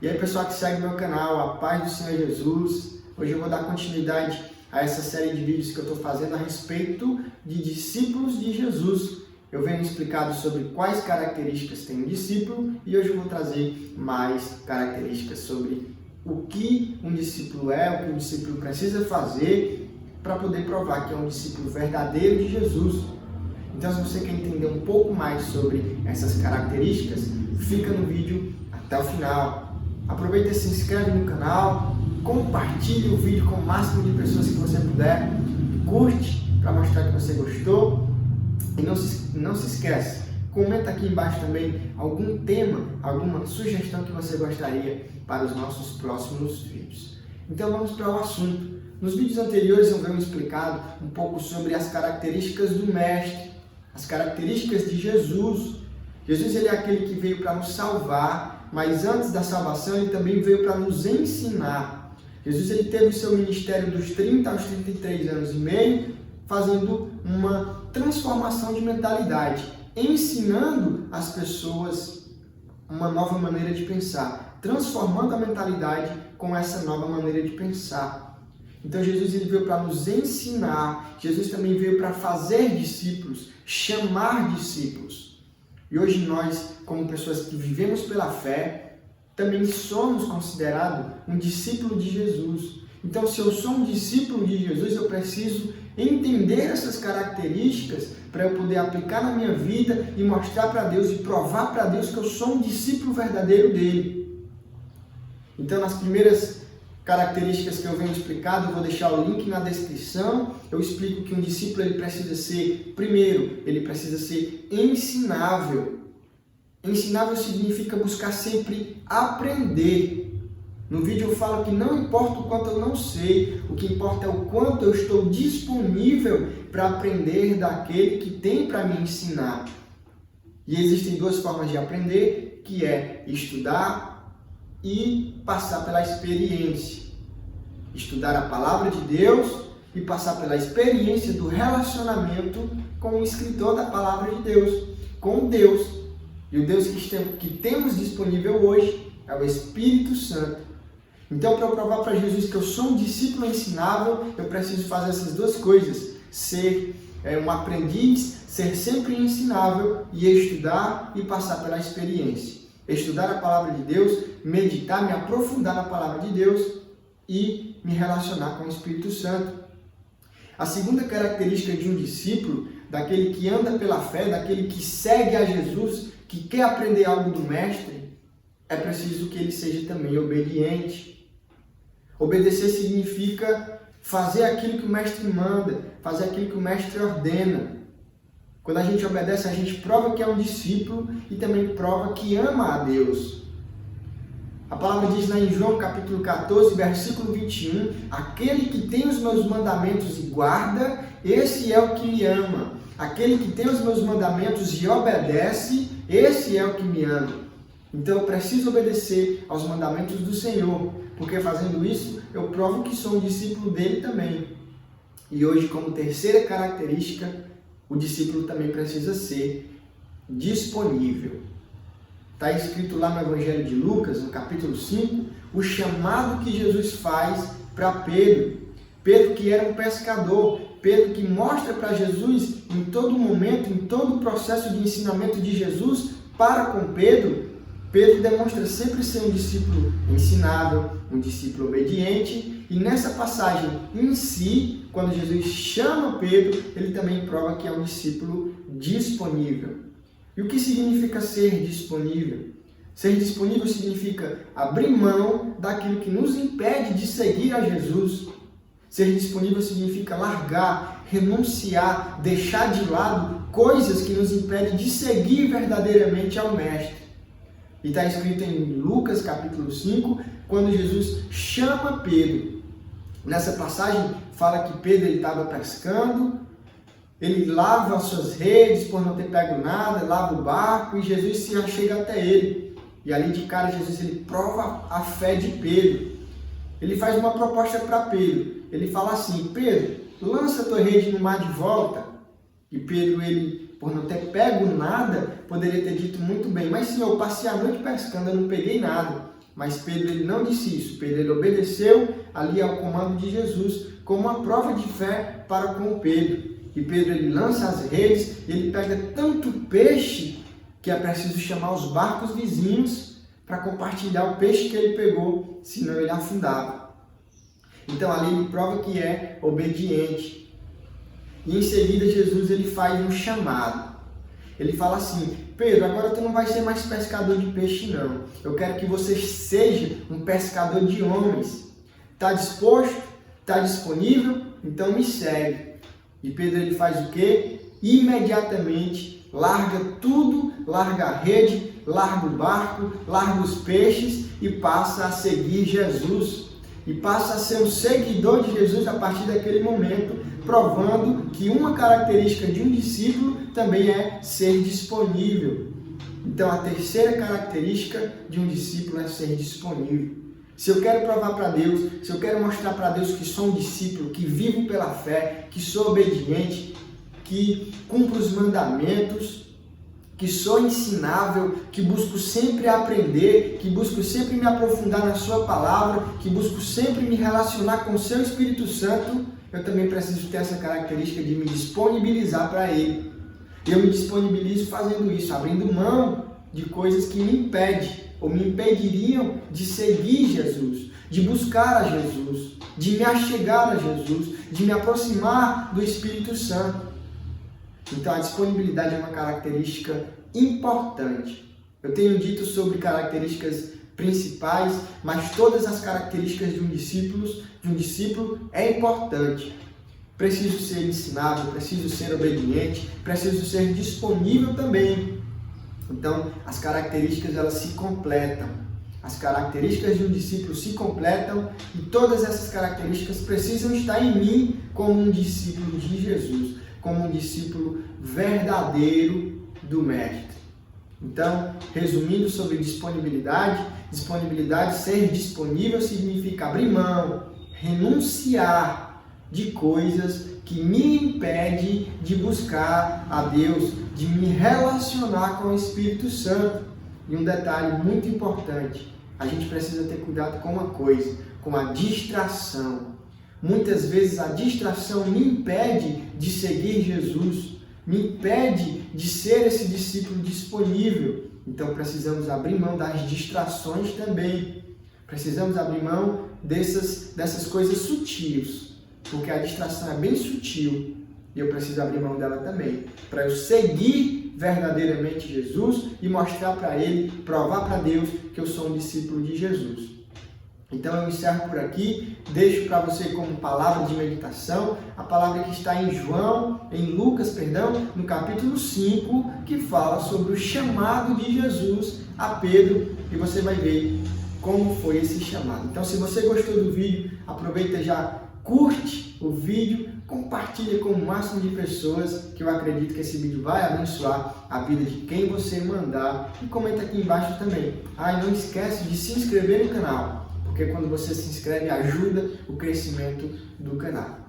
E aí, pessoal que segue meu canal, a paz do Senhor Jesus. Hoje eu vou dar continuidade a essa série de vídeos que eu estou fazendo a respeito de discípulos de Jesus. Eu venho explicado sobre quais características tem um discípulo e hoje eu vou trazer mais características sobre o que um discípulo é, o que um discípulo precisa fazer para poder provar que é um discípulo verdadeiro de Jesus. Então, se você quer entender um pouco mais sobre essas características, fica no vídeo até o final. Aproveita e se inscreve no canal, compartilhe o vídeo com o máximo de pessoas que você puder, curte para mostrar que você gostou e não se esquece, comenta aqui embaixo também algum tema, alguma sugestão que você gostaria para os nossos próximos vídeos. Então vamos para o assunto. Nos vídeos anteriores eu venho explicado um pouco sobre as características do Mestre, as características de Jesus. Jesus ele é aquele que veio para nos salvar, mas antes da salvação ele também veio para nos ensinar. Jesus ele teve o seu ministério dos 30 aos 33 anos e meio, fazendo uma transformação de mentalidade, ensinando as pessoas uma nova maneira de pensar, transformando a mentalidade com essa nova maneira de pensar. Então Jesus ele veio para nos ensinar, Jesus também veio para fazer discípulos, chamar discípulos. E hoje nós, como pessoas que vivemos pela fé, também somos considerados um discípulo de Jesus. Então, se eu sou um discípulo de Jesus, eu preciso entender essas características para eu poder aplicar na minha vida e mostrar para Deus e provar para Deus que eu sou um discípulo verdadeiro dele. Então, nas primeiras características que eu venho explicado, eu vou deixar o link na descrição. Eu explico que um discípulo ele precisa ser, primeiro, ele precisa ser ensinável. Ensinável significa buscar sempre aprender. No vídeo eu falo que não importa o quanto eu não sei, o que importa é o quanto eu estou disponível para aprender daquele que tem para me ensinar. E existem duas formas de aprender, que é estudar e passar pela experiência. Estudar a palavra de Deus e passar pela experiência do relacionamento com o escritor da palavra de Deus, com Deus. E o Deus que temos disponível hoje é o Espírito Santo. Então, para eu provar para Jesus que eu sou um discípulo ensinável, eu preciso fazer essas duas coisas. Ser um aprendiz, ser sempre ensinável e estudar e passar pela experiência. Estudar a palavra de Deus, meditar, me aprofundar na palavra de Deus e me relacionar com o Espírito Santo. A segunda característica de um discípulo, daquele que anda pela fé, daquele que segue a Jesus, que quer aprender algo do Mestre, é preciso que ele seja também obediente. Obedecer significa fazer aquilo que o Mestre manda, fazer aquilo que o Mestre ordena. Quando a gente obedece, a gente prova que é um discípulo e também prova que ama a Deus. A palavra diz lá em João capítulo 14, versículo 21, aquele que tem os meus mandamentos e guarda, esse é o que me ama. Aquele que tem os meus mandamentos e obedece, esse é o que me ama. Então eu preciso obedecer aos mandamentos do Senhor, porque fazendo isso eu provo que sou um discípulo dele também. E hoje, como terceira característica, o discípulo também precisa ser disponível. Está escrito lá no Evangelho de Lucas, no capítulo 5, o chamado que Jesus faz para Pedro. Pedro que era um pescador, Pedro que mostra para Jesus em todo momento, em todo o processo de ensinamento de Jesus para com Pedro. Pedro demonstra sempre ser um discípulo ensinável, um discípulo obediente, e nessa passagem em si, quando Jesus chama Pedro, ele também prova que é um discípulo disponível. E o que significa ser disponível? Ser disponível significa abrir mão daquilo que nos impede de seguir a Jesus. Ser disponível significa largar, renunciar, deixar de lado coisas que nos impedem de seguir verdadeiramente ao Mestre. E está escrito em Lucas capítulo 5, quando Jesus chama Pedro. Nessa passagem fala que Pedro estava pescando, ele lava as suas redes por não ter pego nada, lava o barco e Jesus se achega até ele. E ali de cara Jesus ele prova a fé de Pedro. Ele faz uma proposta para Pedro. Ele fala assim: Pedro, lança a tua rede no mar de volta. E Pedro, ele, por não ter pego nada, poderia ter dito muito bem: mas Senhor, eu passei a noite pescando, eu não peguei nada. Mas Pedro ele não disse isso. Pedro ele obedeceu ali ao comando de Jesus como uma prova de fé para com Pedro. E Pedro ele lança as redes, ele pega tanto peixe que é preciso chamar os barcos vizinhos para compartilhar o peixe que ele pegou, senão ele afundava. Então ali ele prova que é obediente. E em seguida Jesus ele faz um chamado. Ele fala assim: Pedro, agora tu não vai ser mais pescador de peixe não. Eu quero que você seja um pescador de homens. Está disposto? Está disponível? Então me segue. E Pedro ele faz o quê? Imediatamente larga tudo, larga a rede, larga o barco, larga os peixes e passa a seguir Jesus. E passa a ser um seguidor de Jesus a partir daquele momento, provando que uma característica de um discípulo também é ser disponível. Então a terceira característica de um discípulo é ser disponível. Se eu quero provar para Deus, se eu quero mostrar para Deus que sou um discípulo, que vivo pela fé, que sou obediente, que cumpro os mandamentos, que sou ensinável, que busco sempre aprender, que busco sempre me aprofundar na sua palavra, que busco sempre me relacionar com o seu Espírito Santo, eu também preciso ter essa característica de me disponibilizar para Ele. E eu me disponibilizo fazendo isso, abrindo mão de coisas que me impedem ou me impediriam de seguir Jesus, de buscar a Jesus, de me achegar a Jesus, de me aproximar do Espírito Santo. Então a disponibilidade é uma característica importante. Eu tenho dito sobre características principais, mas todas as características de um discípulo é importante. Preciso ser ensinável, preciso ser obediente, preciso ser disponível também. Então, as características elas se completam. As características de um discípulo se completam e todas essas características precisam estar em mim como um discípulo de Jesus, como um discípulo verdadeiro do Mestre. Então, resumindo sobre disponibilidade, ser disponível significa abrir mão, renunciar de coisas que me impedem de buscar a Deus, de me relacionar com o Espírito Santo. E um detalhe muito importante, a gente precisa ter cuidado com uma coisa, com a distração. Muitas vezes a distração me impede de seguir Jesus, me impede de ser esse discípulo disponível. Então precisamos abrir mão das distrações também. Precisamos abrir mão dessas coisas sutis, porque a distração é bem sutil e eu preciso abrir mão dela também, para eu seguir verdadeiramente Jesus e mostrar para Ele, provar para Deus que eu sou um discípulo de Jesus. Então eu encerro por aqui, deixo para você como palavra de meditação a palavra que está em Lucas, no capítulo 5, que fala sobre o chamado de Jesus a Pedro, e você vai ver como foi esse chamado. Então se você gostou do vídeo, aproveita já, curte o vídeo, compartilha com o máximo de pessoas, que eu acredito que esse vídeo vai abençoar a vida de quem você mandar, e comenta aqui embaixo também. E não esquece de se inscrever no canal, porque quando você se inscreve ajuda o crescimento do canal.